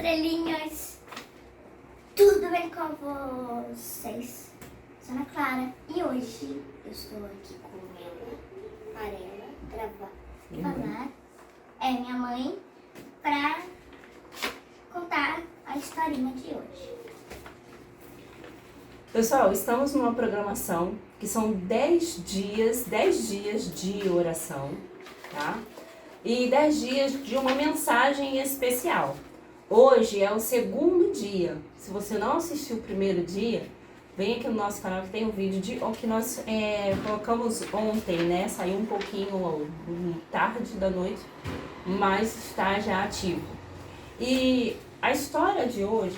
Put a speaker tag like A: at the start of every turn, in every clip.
A: estrelinhas! Tudo bem com vocês? Sou Ana Clara e hoje eu estou aqui com minha Varela, falar, minha mãe, para contar a historinha de hoje.
B: Pessoal, estamos numa programação que são 10 dias de oração, tá? E 10 dias de uma mensagem especial. Hoje é o segundo dia. Se você não assistiu o primeiro dia, vem aqui no nosso canal que tem um vídeo de o que nós colocamos ontem, né? Saiu um pouquinho tarde da noite, mas está já ativo. E a história de hoje...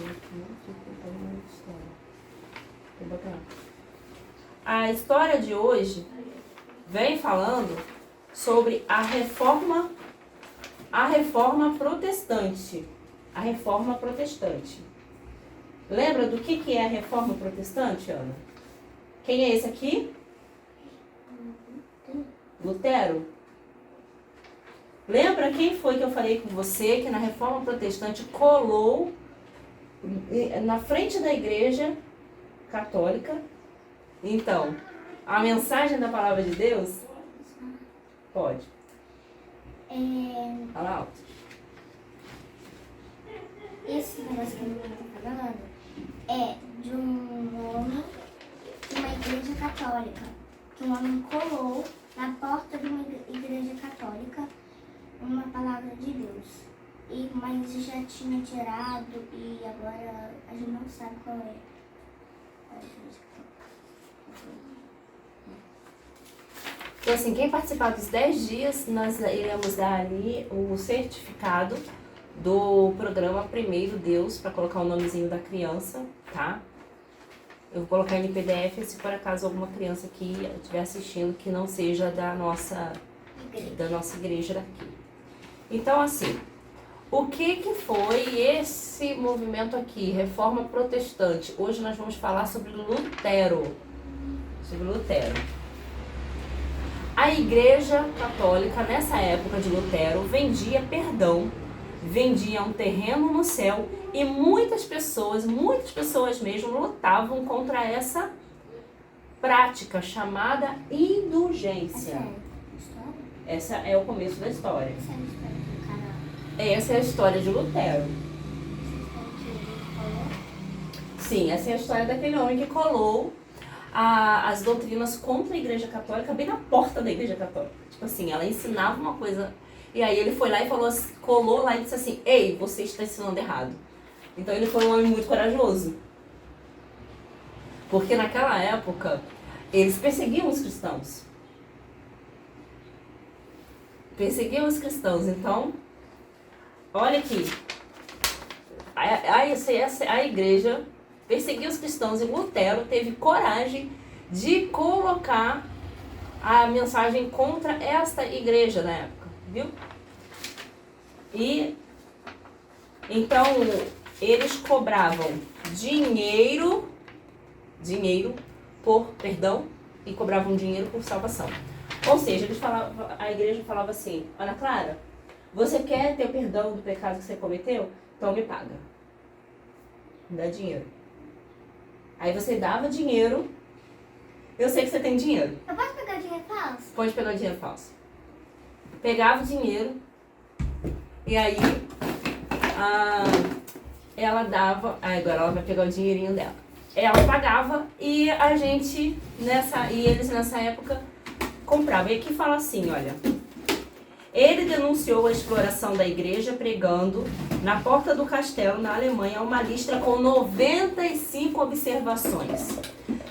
B: A história de hoje vem falando sobre a reforma protestante. A reforma protestante. Lembra do que é a reforma protestante, Ana? Quem é esse aqui? Lutero. Lembra quem foi que eu falei com você que na reforma protestante colou na frente da igreja católica? Então, a mensagem da palavra de Deus? Pode. Fala alto.
A: Esse negócio que eu estou falando é de um homem de uma igreja católica. Que um homem colou na porta de uma igreja católica uma palavra de Deus. Mas já tinha tirado e agora a gente não sabe qual é.
B: Então, assim, quem participar dos 10 dias, nós iremos dar ali o certificado do programa Primeiro Deus, para colocar o nomezinho da criança, tá? Eu vou colocar em PDF, se por acaso alguma criança aqui estiver assistindo que não seja da nossa igreja daqui. Então, assim, o que foi esse movimento aqui, Reforma Protestante? Hoje nós vamos falar sobre Lutero. A Igreja Católica, nessa época de Lutero, vendia perdão, vendia um terreno no céu e muitas pessoas mesmo lutavam contra essa prática chamada indulgência. Essa é o começo da história. Essa é a história de Lutero. Sim, essa é a história daquele homem que colou as doutrinas contra a Igreja Católica bem na porta da Igreja Católica. Tipo assim, ela ensinava uma coisa e aí ele foi lá e falou, colou lá e disse assim: ei, você está ensinando errado. Então ele foi um homem muito corajoso. Porque naquela época eles perseguiam os cristãos. Então, olha aqui. A igreja perseguiu os cristãos e Lutero teve coragem de colocar a mensagem contra esta igreja na época, viu? E então eles cobravam dinheiro por perdão e cobravam dinheiro por salvação. Ou seja, a igreja falava assim: Ana Clara, você quer ter o perdão do pecado que você cometeu? Então me paga. Me dá dinheiro. Aí você dava dinheiro. Eu sei que você tem dinheiro.
A: Eu posso pegar dinheiro falso?
B: Pode pegar dinheiro falso. Pegava o dinheiro e aí ela dava. Agora ela vai pegar o dinheirinho dela. Ela pagava e eles nessa época compravam. E aqui fala assim, olha. Ele denunciou a exploração da igreja pregando na porta do castelo, na Alemanha, uma lista com 95 observações.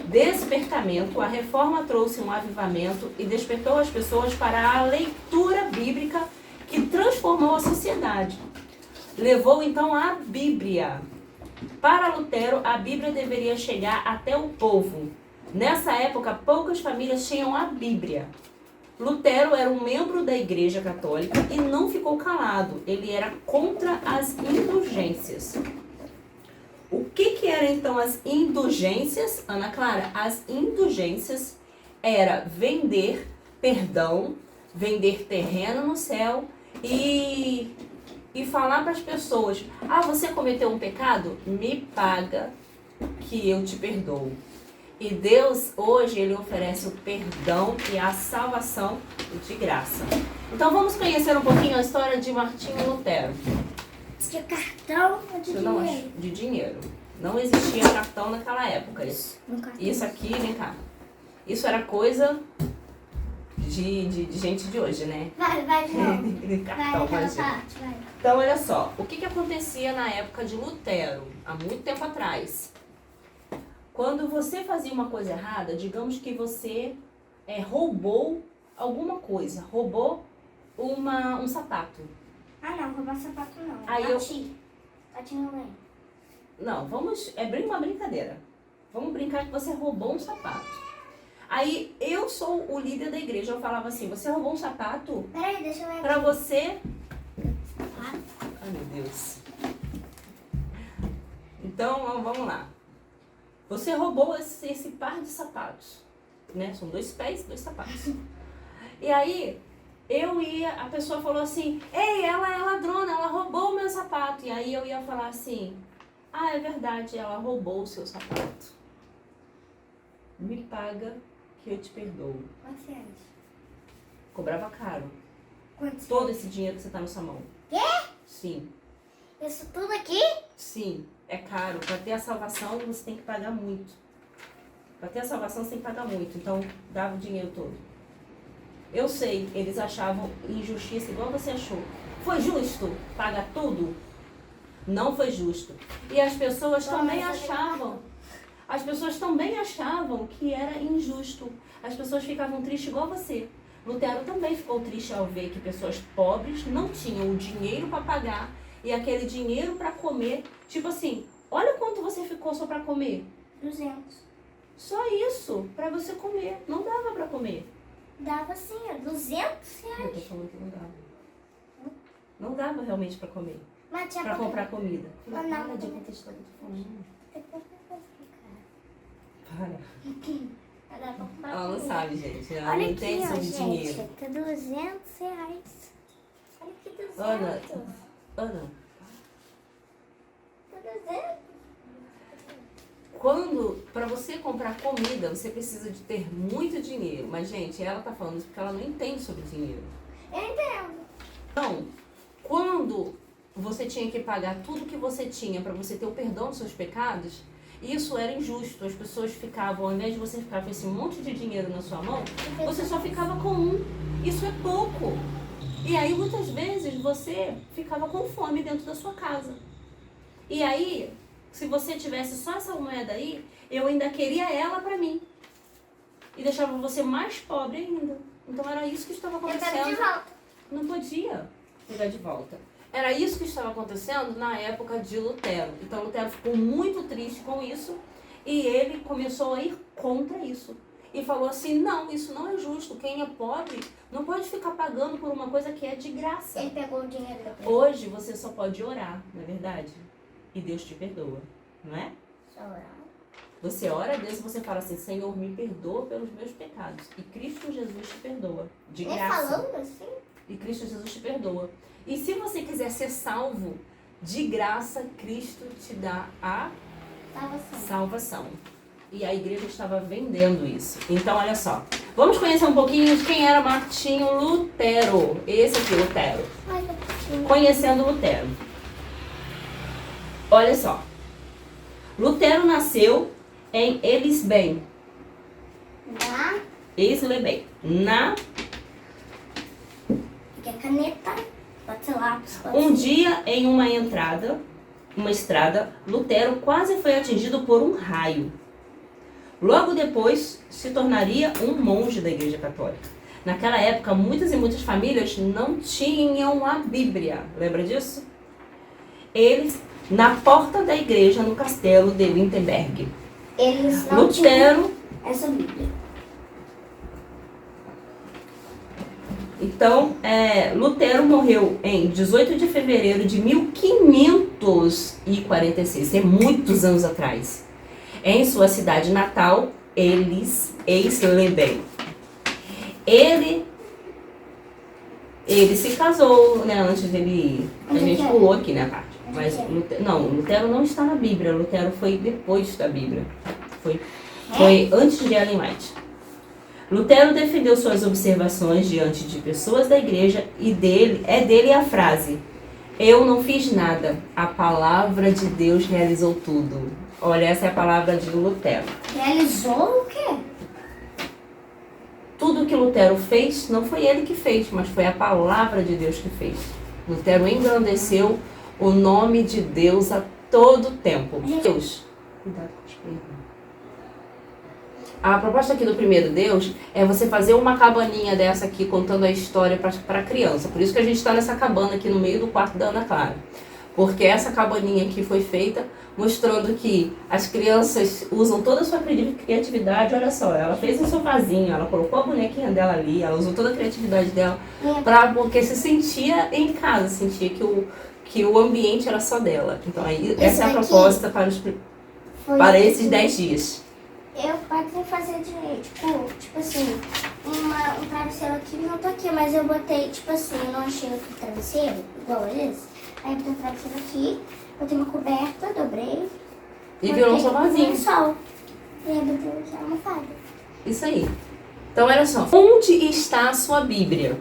B: Despertamento, a reforma trouxe um avivamento e despertou as pessoas para a leitura bíblica que transformou a sociedade. Levou então a Bíblia. Para Lutero, a Bíblia deveria chegar até o povo. Nessa época, poucas famílias tinham a Bíblia. Lutero era um membro da Igreja Católica e não ficou calado. Ele era contra as indulgências. O que eram então as indulgências, Ana Clara? As indulgências era vender perdão, vender terreno no céu e e falar para as pessoas: ah, você cometeu um pecado? Me paga que eu te perdoo. E Deus, hoje, Ele oferece o perdão e a salvação de graça. Então, vamos conhecer um pouquinho a história de Martinho Lutero.
A: De cartão ou de
B: Não,
A: dinheiro?
B: de dinheiro. Não existia cartão naquela época. Isso aqui, vem cá. Isso era coisa de gente de hoje, né?
A: Vai de novo.
B: Cartão,
A: Vai,
B: imagina.
A: aquela parte, vai.
B: Então, olha só. O que acontecia na época de Lutero, há muito tempo atrás? Quando você fazia uma coisa errada, digamos que você roubou alguma coisa. Roubou um sapato.
A: Ah, não, roubar sapato não.
B: Aí
A: Bati no ganho.
B: Não, vamos... É uma brincadeira. Vamos brincar que você roubou um sapato. Aí, eu sou o líder da igreja. Eu falava assim: você roubou um sapato?
A: Peraí, deixa eu ver.
B: Pra você...
A: Sapato.
B: Ai, meu Deus. Então, vamos lá. Você roubou esse par de sapatos, né? São 2 pés, 2 sapatos. E aí, a pessoa falou assim: ei, ela é ladrona, ela roubou o meu sapato. E aí eu ia falar assim: ah, é verdade, ela roubou o seu sapato. Me paga que eu te perdoo.
A: Quantos reais?
B: Cobrava caro.
A: Quantos
B: Todo
A: reais?
B: esse dinheiro que você tá na sua mão.
A: Quê?
B: Sim,
A: Isso tudo aqui?
B: sim, é caro. Para ter a salvação, você tem que pagar muito. Para ter a salvação, você tem que pagar muito. Então, dava o dinheiro todo. Eu sei, eles achavam injustiça igual você achou. Foi justo pagar tudo? Não foi justo. E as pessoas também achavam. As pessoas também achavam que era injusto. As pessoas ficavam tristes igual você. Lutero também ficou triste ao ver que pessoas pobres não tinham o dinheiro para pagar e aquele dinheiro para comer. Tipo assim, olha quanto você ficou só para comer.
A: 200.
B: Só isso, para você comer. Não dava para comer.
A: Dava sim, ó, 200
B: Eu
A: reais.
B: tô falando que não dava. Não dava realmente para comer.
A: Mas tinha
B: Para
A: pouca-
B: comprar comida.
A: Ah, não,
B: Para de
A: não.
B: contestar o que eu tô falando.
A: Tem pouca coisa aqui,
B: Para.
A: cara. Dá pra comprar
B: Ela não
A: comida.
B: sabe, gente. Ela
A: Olha
B: não
A: aqui,
B: entende
A: ó,
B: sobre
A: gente.
B: dinheiro.
A: Tá 200 reais. Olha aqui, 200.
B: Ana,
A: Tá 200.
B: quando, para você comprar comida, você precisa de ter muito dinheiro. Mas, gente, ela tá falando isso porque ela não entende sobre dinheiro.
A: Eu entendo.
B: Então, quando você tinha que pagar tudo que você tinha para você ter o perdão dos seus pecados, isso era injusto. As pessoas ficavam, ao invés de você ficar com esse monte de dinheiro na sua mão, você só ficava com um. Isso é pouco. E aí, muitas vezes, você ficava com fome dentro da sua casa. E aí, se você tivesse só essa moeda aí, eu ainda queria ela para mim. E deixava você mais pobre ainda. Então, era isso que estava
A: Eu quero de
B: acontecendo.
A: volta.
B: Não podia pegar de volta. Era isso que estava acontecendo na época de Lutero. Então Lutero ficou muito triste com isso e ele começou a ir contra isso. E falou assim: não, isso não é justo. Quem é pobre não pode ficar pagando por uma coisa que é de graça.
A: Ele pegou o dinheiro depois.
B: Hoje você só pode orar, não é verdade? E Deus te perdoa, não é?
A: Só orar.
B: Você ora a Deus e você fala assim: Senhor, me perdoa pelos meus pecados. E Cristo Jesus te perdoa, de
A: Nem
B: graça.
A: falando assim?
B: E Cristo Jesus te perdoa. E se você quiser ser salvo, de graça, Cristo te dá a
A: Tava assim.
B: salvação. E a igreja estava vendendo isso. Então, olha só. Vamos conhecer um pouquinho de quem era Martinho Lutero. Esse aqui, Lutero.
A: Ai, tá puxando.
B: Conhecendo Lutero. Olha só. Lutero nasceu em Elisbem.
A: Dá.
B: Esleben. Na
A: Aqui é caneta. Pode ser lápis. Pode
B: Um
A: ser.
B: dia, em uma estrada, Lutero quase foi atingido por um raio. Logo depois, se tornaria um monge da Igreja Católica. Naquela época, muitas e muitas famílias não tinham a Bíblia. Lembra disso? Eles, na porta da igreja, no castelo de Wittenberg.
A: Eles não
B: Lutero...
A: tinham essa Bíblia.
B: Então, Lutero morreu em 18 de fevereiro de 1546, é muitos anos atrás, em sua cidade natal, Eisleben. Ele Ele se casou, né, antes dele ir. A
A: Onde
B: gente
A: que é?
B: pulou aqui, né, a parte.
A: Onde
B: Mas
A: que é?
B: Lutero não está na Bíblia. Lutero foi depois da Bíblia. Foi antes de Ellen White. Lutero defendeu suas observações diante de pessoas da igreja e dele a frase: eu não fiz nada, a palavra de Deus realizou tudo. Olha, essa é a palavra de Lutero.
A: Realizou o quê?
B: Tudo que Lutero fez, não foi ele que fez, mas foi a palavra de Deus que fez. Lutero engrandeceu o nome de Deus a todo tempo. Deus. Cuidado com as pernas. A proposta aqui do primeiro Deus é você fazer uma cabaninha dessa aqui contando a história para criança. Por isso que a gente está nessa cabana aqui no meio do quarto da Ana Clara. Porque essa cabaninha aqui foi feita mostrando que as crianças usam toda a sua criatividade. Olha só, ela fez um sofazinho, ela colocou a bonequinha dela ali, ela usou toda a criatividade dela porque se sentia em casa, sentia que o ambiente era só dela. Então aí essa é a proposta para esses 10 dias.
A: Eu pode fazer tipo assim, um travesseiro aqui não tô aqui, mas eu botei, tipo assim, eu não achei outro travesseiro, igual esse. Aí eu botei um travesseiro aqui, botei uma coberta, dobrei.
B: E virou um sofazinho.
A: Um sol. E aí botei a almofada.
B: Isso aí. Então, olha só. Onde está a sua Bíblia?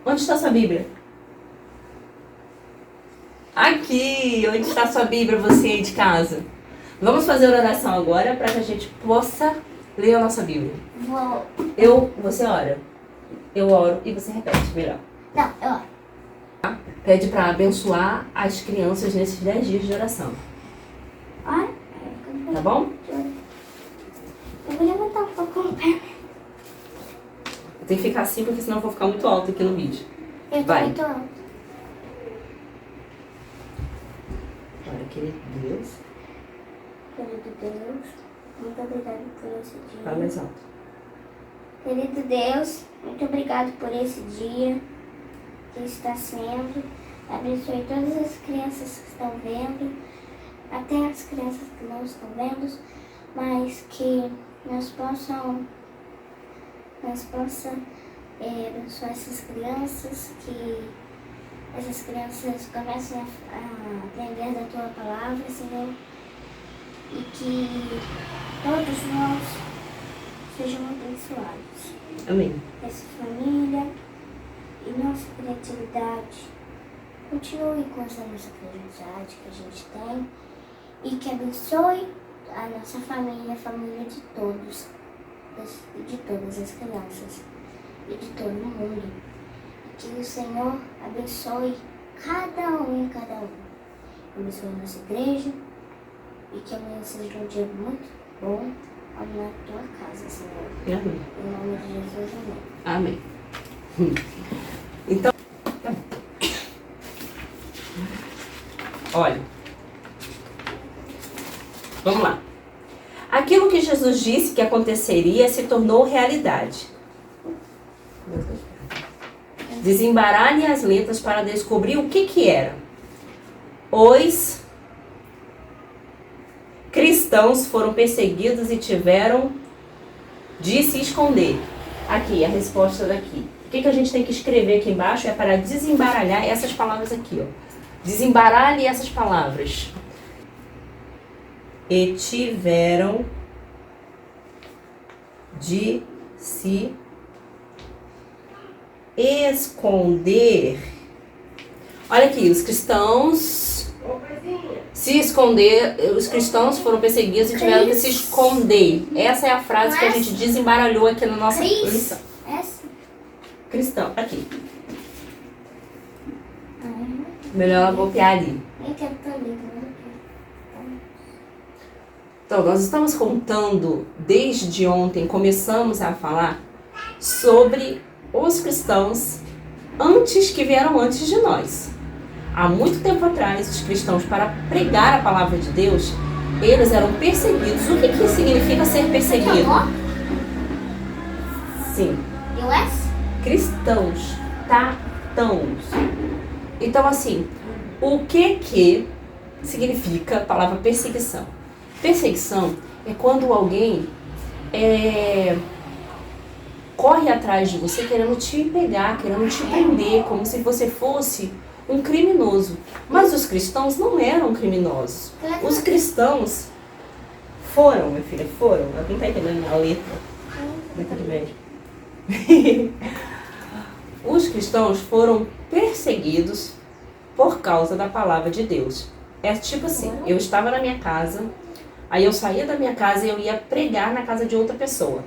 B: Onde está a sua Bíblia? Aqui! Onde está a sua Bíblia, você aí de casa? Vamos fazer uma oração agora para que a gente possa ler a nossa Bíblia. Você ora. Eu oro e você repete, melhor.
A: Não, eu oro.
B: Pede para abençoar as crianças nesses 10 dias de oração.
A: Ora.
B: Tá bom?
A: Eu vou levantar um pouco o pé.
B: Eu tenho que ficar assim porque senão eu vou ficar muito alto aqui no vídeo.
A: Eu tô
B: Vai.
A: muito alto.
B: Olha, querido Deus.
A: Querido Deus, muito obrigado por esse dia.
B: Fala mais alto.
A: Querido Deus, muito obrigado por esse dia que está sendo. Abençoe todas as crianças que estão vendo, até as crianças que não estão vendo, mas que nós possamos abençoar essas crianças, que essas crianças comecem a aprender da Tua Palavra, Senhor, e que todos nós sejamos abençoados.
B: Amém.
A: Essa família e nossa criatividade continue com essa nossa criatividade que a gente tem e que abençoe a nossa família, a família de todos, de todas as crianças e de todo mundo. E que o Senhor abençoe cada um e cada um. Abençoe a nossa igreja e que amanhã seja um dia muito bom na tua casa, Senhor.
B: Amém.
A: Em nome de Jesus, amém.
B: Amém. Então, olha, vamos lá. Aquilo que Jesus disse que aconteceria se tornou realidade. Desembaralhe as letras para descobrir o que era. Os cristãos foram perseguidos e tiveram de se esconder. Aqui, a resposta daqui. O que a gente tem que escrever aqui embaixo é para desembaralhar essas palavras aqui, ó. Desembaralhe essas palavras. E tiveram de se esconder. Olha aqui, os cristãos se esconder, os cristãos foram perseguidos e tiveram que se esconder. Essa é a frase que a gente desembaralhou aqui na nossa lição.
A: Essa?
B: Cristão, aqui. Melhor ela copiar ali.
A: Eu quero também.
B: Então, nós estamos contando, desde ontem, começamos a falar sobre os cristãos que vieram antes de nós. Há muito tempo atrás, os cristãos, para pregar a palavra de Deus, eles eram perseguidos. O que significa ser perseguido? Sim. Cristãos, tatãos. Então, assim, o que significa a palavra perseguição? Perseguição é quando alguém corre atrás de você querendo te pegar, querendo te prender, como se você fosse um criminoso. Mas os cristãos não eram criminosos. Os cristãos foram, minha filha, foram. Alguém tá entendendo a letra? Letra de beijo. Os cristãos foram perseguidos por causa da palavra de Deus. É tipo assim, eu estava na minha casa, aí eu saía da minha casa e eu ia pregar na casa de outra pessoa.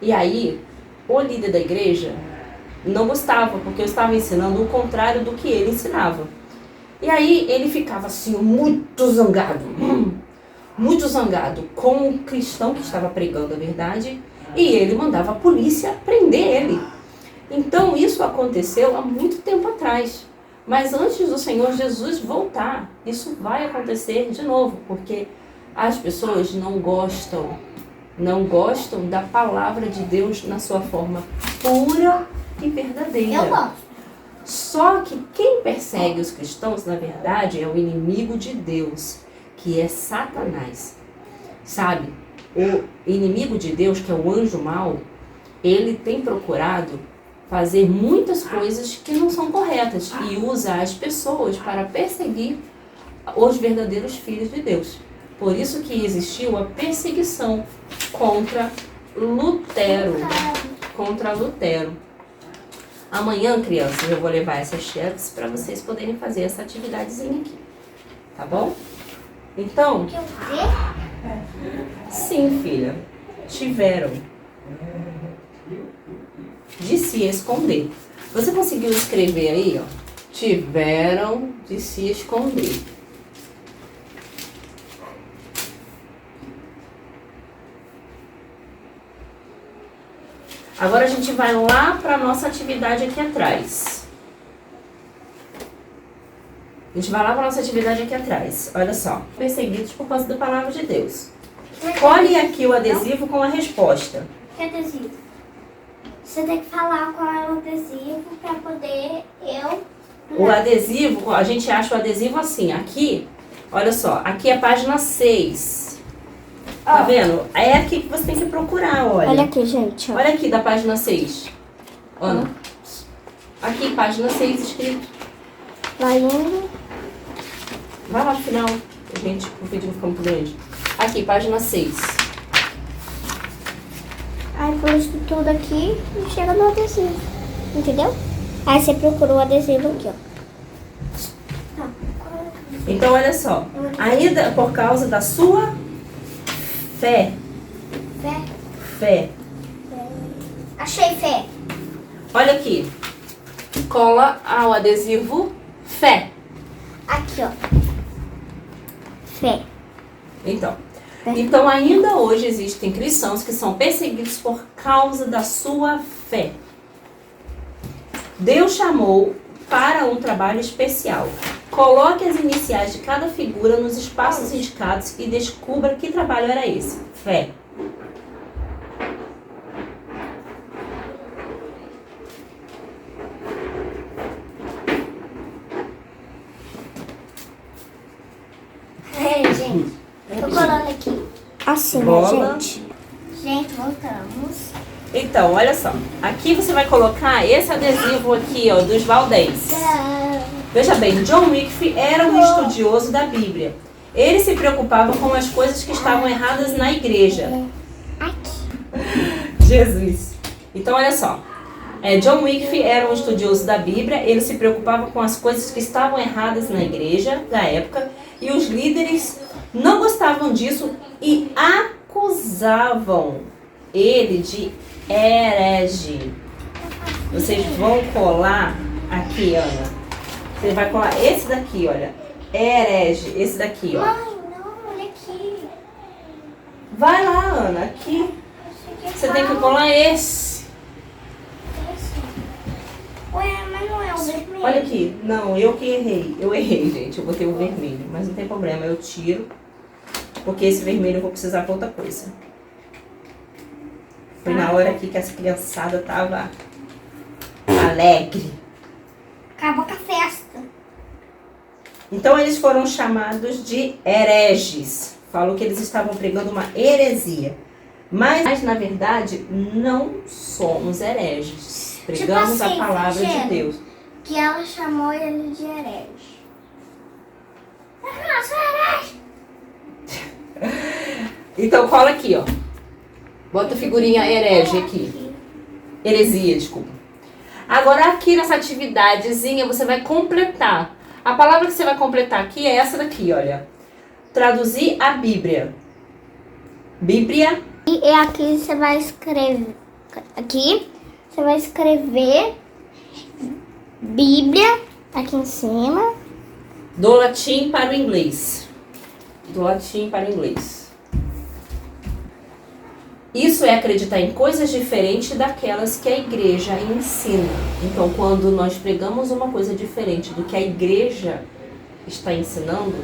B: E aí, o líder da igreja não gostava, porque eu estava ensinando o contrário do que ele ensinava. E aí, ele ficava assim, muito zangado com o cristão que estava pregando a verdade, e ele mandava a polícia prender ele. Então, isso aconteceu há muito tempo atrás. Mas antes do Senhor Jesus voltar, isso vai acontecer de novo, porque as pessoas não gostam da palavra de Deus na sua forma pura e verdadeira.
A: Eu gosto.
B: Só que quem persegue os cristãos, na verdade, é o inimigo de Deus, que é Satanás. Sabe? O inimigo de Deus, que é o anjo mau, ele tem procurado fazer muitas coisas que não são corretas e usa as pessoas para perseguir os verdadeiros filhos de Deus. Por isso que existiu a perseguição contra Lutero. Amanhã, crianças, eu vou levar essas xerox para vocês poderem fazer essa atividadezinha aqui. Tá bom? Então,
A: Que o quê?
B: sim, filha, tiveram de se esconder. Você conseguiu escrever aí, ó? Tiveram de se esconder. Agora a gente vai lá para a nossa atividade aqui atrás. A gente vai lá para a nossa atividade aqui atrás. Olha só. Perseguidos por causa da palavra de Deus. Colhe aqui o adesivo com a resposta.
A: Que adesivo? Você tem que falar qual é o adesivo para poder
B: O adesivo, a gente acha o adesivo assim. Aqui, olha só. Aqui é a página 6. Tá vendo? É aqui que você tem que procurar, olha.
A: Olha aqui, gente. Ó.
B: Olha aqui da página 6. Ana. Aqui, página 6 escrito.
A: Vai indo.
B: Vai lá no final, gente, o vídeo fica muito grande. Aqui, página 6.
A: Aí põe isso tudo aqui e chega no adesivo. Entendeu? Aí você procura o adesivo aqui, ó.
B: Então, olha só. Ainda por causa da sua fé. Fé.
A: Achei fé.
B: Olha aqui. Cola o adesivo fé.
A: Aqui, ó. Fé.
B: Então, ainda hoje existem cristãos que são perseguidos por causa da sua fé. Deus chamou para um trabalho especial. Coloque as iniciais de cada figura nos espaços indicados e descubra que trabalho era esse. Fé.
A: Gente, tô colando aqui. Assim,
B: Bola.
A: né, gente? Gente, voltamos.
B: Então, olha só. Aqui você vai colocar esse adesivo aqui, ó, dos Valdez. Veja bem, John Wycliffe era um estudioso da Bíblia. Ele se preocupava com as coisas que estavam erradas na igreja. Jesus. Então, olha só. John Wycliffe era um estudioso da Bíblia. Ele se preocupava com as coisas que estavam erradas na igreja da época. E os líderes não gostavam disso e acusavam ele de herege. Vocês vão colar aqui, Ana. Você vai colar esse daqui, olha. Herege, esse daqui, ó.
A: Mãe, não, olha aqui.
B: Vai lá, Ana, aqui. Você tem que colar esse.
A: Ué, mas não é o vermelho.
B: Olha aqui. Não, eu que errei. Eu errei, gente. Eu botei o vermelho. Mas não tem problema, eu tiro. Porque esse vermelho eu vou precisar pra outra coisa. Foi na hora aqui que essa criançada tava alegre.
A: Acabou com a festa.
B: Então eles foram chamados de hereges. Falou que eles estavam pregando uma heresia. Mas na verdade, não somos hereges. Pregamos
A: assim,
B: a palavra de Deus.
A: Que ela chamou ele de herege. Eu sou herege.
B: Então cola aqui, ó. Bota a figurinha herege aqui. Heresia, desculpa. Agora aqui nessa atividadezinha você vai completar. A palavra que você vai completar aqui é essa daqui, olha. Traduzir a Bíblia. Bíblia.
A: E aqui você vai escrever. Aqui você vai escrever Bíblia aqui em cima.
B: Do latim para o inglês. Do latim para o inglês. Isso é acreditar em coisas diferentes daquelas que a igreja ensina. Então, quando nós pregamos uma coisa diferente do que a igreja está ensinando,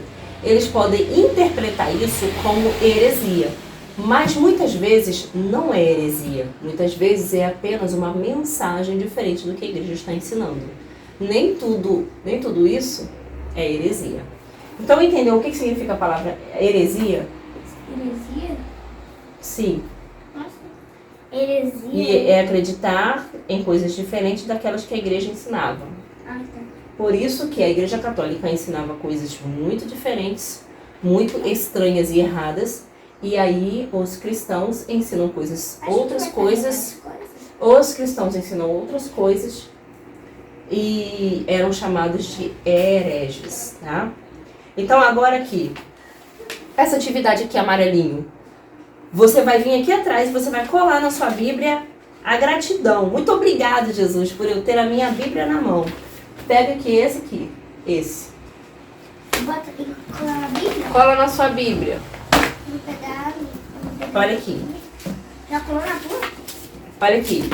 B: eles podem interpretar isso como heresia. Mas muitas vezes não é heresia. Muitas vezes é apenas uma mensagem diferente do que a igreja está ensinando. Nem tudo isso é heresia. Então, entendeu o que significa a palavra heresia?
A: Heresia?
B: Sim.
A: Nossa. Heresia.
B: E é acreditar em coisas diferentes daquelas que a igreja ensinava.
A: Ah, tá.
B: Por isso que a igreja católica ensinava coisas muito diferentes, muito estranhas e erradas. E aí os cristãos ensinam outras coisas. Os cristãos ensinam outras coisas e eram chamados de hereges, tá? Então agora aqui, essa atividade aqui amarelinho, você vai vir aqui atrás e você vai colar na sua Bíblia a gratidão. Muito obrigado, Jesus, por eu ter a minha Bíblia na mão. Pega aqui, esse.
A: Bota aqui, cola na Bíblia.
B: Cola na sua Bíblia.
A: Vou pegar.
B: Olha aqui.
A: Já colou na tua?
B: Olha aqui.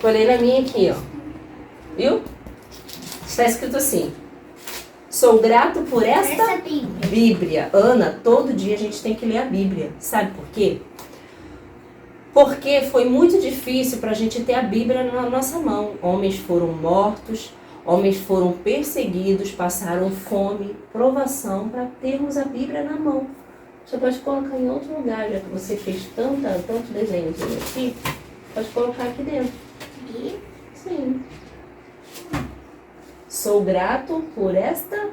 B: Colei na minha aqui, ó. Viu? Está escrito assim. Sou grato por esta Bíblia. Ana, todo dia a gente tem que ler a Bíblia. Sabe por quê? Porque foi muito difícil para a gente ter a Bíblia na nossa mão. Homens foram mortos, homens foram perseguidos, passaram fome, provação para termos a Bíblia na mão. Você pode colocar em outro lugar, já que você fez tanto desenho aqui, pode colocar aqui dentro.
A: Aqui?
B: Sim. Sou grato por esta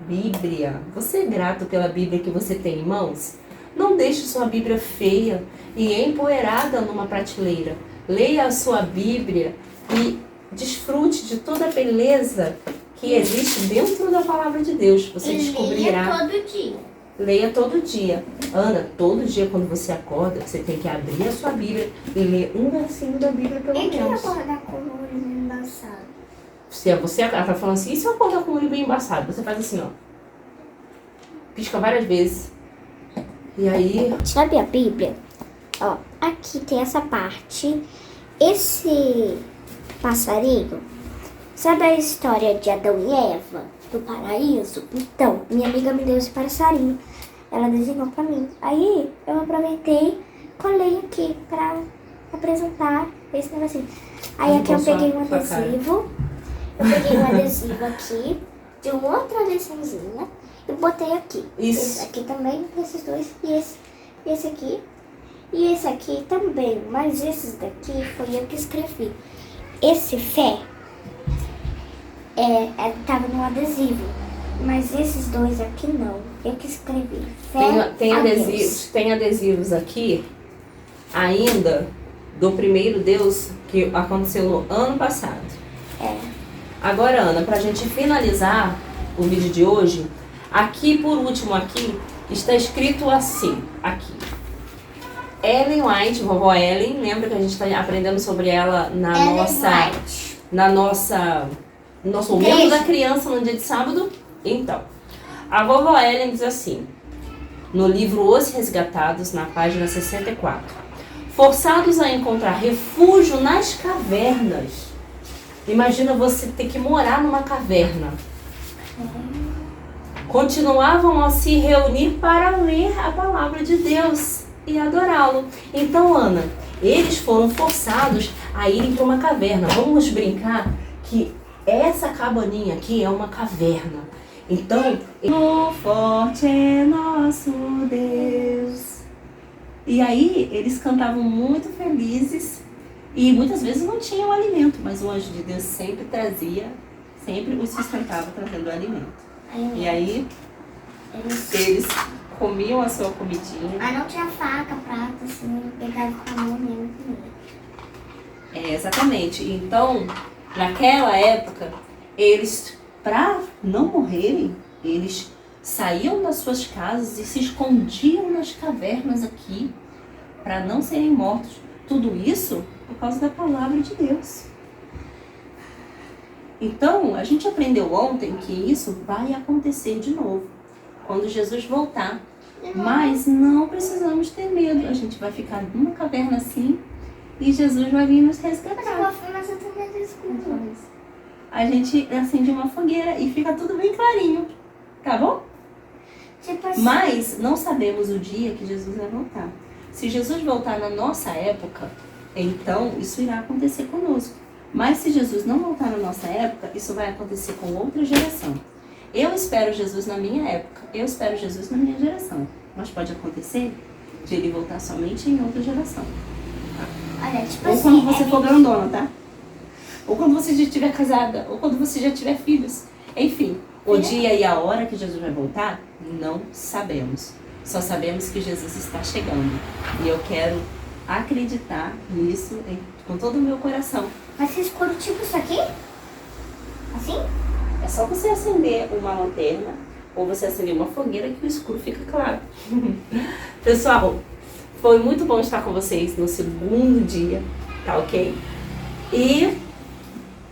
B: Bíblia. Você é grato pela Bíblia que você tem em mãos? Não deixe sua Bíblia feia e empoeirada numa prateleira. Leia a sua Bíblia e desfrute de toda a beleza que existe dentro da palavra de Deus. Você descobrirá.
A: Leia todo dia.
B: Leia todo dia. Ana, todo dia quando você acorda, você tem que abrir a sua Bíblia e ler um versinho da Bíblia pelo menos.
A: E quem acordar com o olho embaçado?
B: Se você tá falando assim, e se eu acordar com o olho bem embaçado? Você faz assim, ó. Pisca várias vezes. E aí...
A: Sabe a Bíblia? Ó, aqui tem essa parte. Esse passarinho, sabe a história de Adão e Eva, do paraíso? Então, minha amiga me deu esse passarinho. Ela desenhou pra mim. Aí, eu aproveitei, colei aqui pra apresentar esse negocinho. Aí aqui eu peguei um adesivo. Eu peguei um adesivo aqui, de uma outra liçãozinha, e botei aqui.
B: Isso.
A: Esse aqui também, esses dois, e esse aqui. E esse aqui também, mas esses daqui foi eu que escrevi. Esse fé tava no adesivo, mas esses dois aqui não. Eu que escrevi. Fé
B: Tem adesivos aqui ainda do primeiro Deus que aconteceu no ano passado. Agora, Ana, pra gente finalizar o vídeo de hoje, aqui por último aqui está escrito assim, aqui. Ellen White, vovó Ellen, lembra que a gente está aprendendo sobre ela no nosso momento da criança no dia de sábado? Então, a vovó Ellen diz assim, no livro Os Resgatados, na página 64, forçados a encontrar refúgio nas cavernas. Imagina você ter que morar numa caverna. Continuavam a se reunir para ler a palavra de Deus e adorá-lo. Então, Ana, eles foram forçados a irem para uma caverna. Vamos brincar que essa cabaninha aqui é uma caverna. Então, o forte é nosso Deus. E aí eles cantavam muito felizes e muitas vezes não tinham alimento, mas o anjo de Deus sempre trazia, sempre os sustentava trazendo alimento. E aí eles comiam a sua comidinha.
A: Mas não tinha faca, prato, assim, pegava com a mão mesmo e comia.
B: Exatamente. Então, naquela época, eles, para não morrerem, eles saíam das suas casas e se escondiam nas cavernas aqui para não serem mortos. Tudo isso por causa da palavra de Deus. Então, a gente aprendeu ontem que isso vai acontecer de novo, quando Jesus voltar. Mas não precisamos ter medo. A gente vai ficar numa caverna assim e Jesus vai vir nos resgatar.
A: Mas eu tô medo escuro.
B: A gente acende uma fogueira e fica tudo bem clarinho, tá bom?
A: Tipo assim.
B: Mas não sabemos o dia que Jesus vai voltar. Se Jesus voltar na nossa época, então isso irá acontecer conosco. Mas se Jesus não voltar na nossa época, isso vai acontecer com outra geração. Eu espero Jesus na minha época, eu espero Jesus na minha geração. Mas pode acontecer de ele voltar somente em outra geração.
A: Olha, tipo
B: Ou
A: assim.
B: quando você for grandona, tá? Ou quando você já estiver casada, ou quando você já tiver filhos. Enfim, o dia e a hora que Jesus vai voltar, não sabemos. Só sabemos que Jesus está chegando. E eu quero acreditar nisso com todo o meu coração.
A: Vai ser escuro tipo isso aqui? Assim?
B: É só você acender uma lanterna ou você acender uma fogueira que o escuro fica claro. Pessoal, foi muito bom estar com vocês no segundo dia, tá ok? E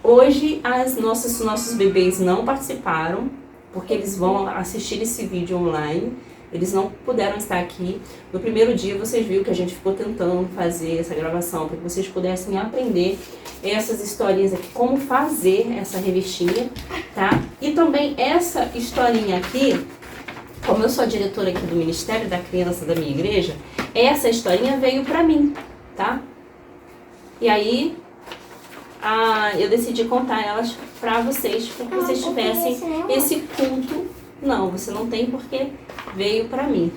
B: hoje nossos bebês não participaram, porque eles vão assistir esse vídeo online. Eles não puderam estar aqui. No primeiro dia vocês viram que a gente ficou tentando fazer essa gravação para que vocês pudessem aprender essas historinhas aqui, como fazer essa revistinha, tá? E também essa historinha aqui, como eu sou a diretora aqui do Ministério da Criança da minha igreja, essa historinha veio pra mim, tá? E aí eu decidi contar elas pra vocês, para que vocês tivessem esse culto. Não, você não tem porque veio pra mim.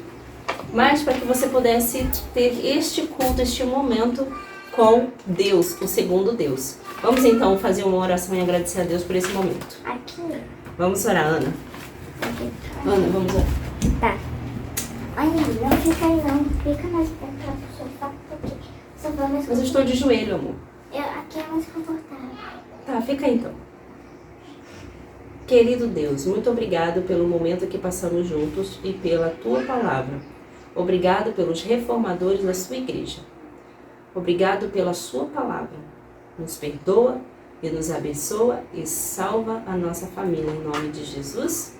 B: Mas para que você pudesse ter este culto, este momento com Deus, o segundo Deus. Vamos então fazer uma oração e agradecer a Deus por esse momento.
A: Aqui.
B: Vamos orar, Ana.
A: Aqui.
B: Ana, vamos orar.
A: Tá. Ai, não fica aí não. Fica mais perto do sofá, porque o sofá é mais
B: Mas eu estou de joelho, amor.
A: Aqui é mais confortável.
B: Tá, fica aí então. Querido Deus, muito obrigado pelo momento que passamos juntos e pela Tua palavra. Obrigado pelos reformadores da Sua igreja. Obrigado pela Sua palavra. Nos perdoa e nos abençoa e salva a nossa família. Em nome de Jesus.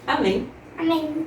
B: Amém.
A: Amém.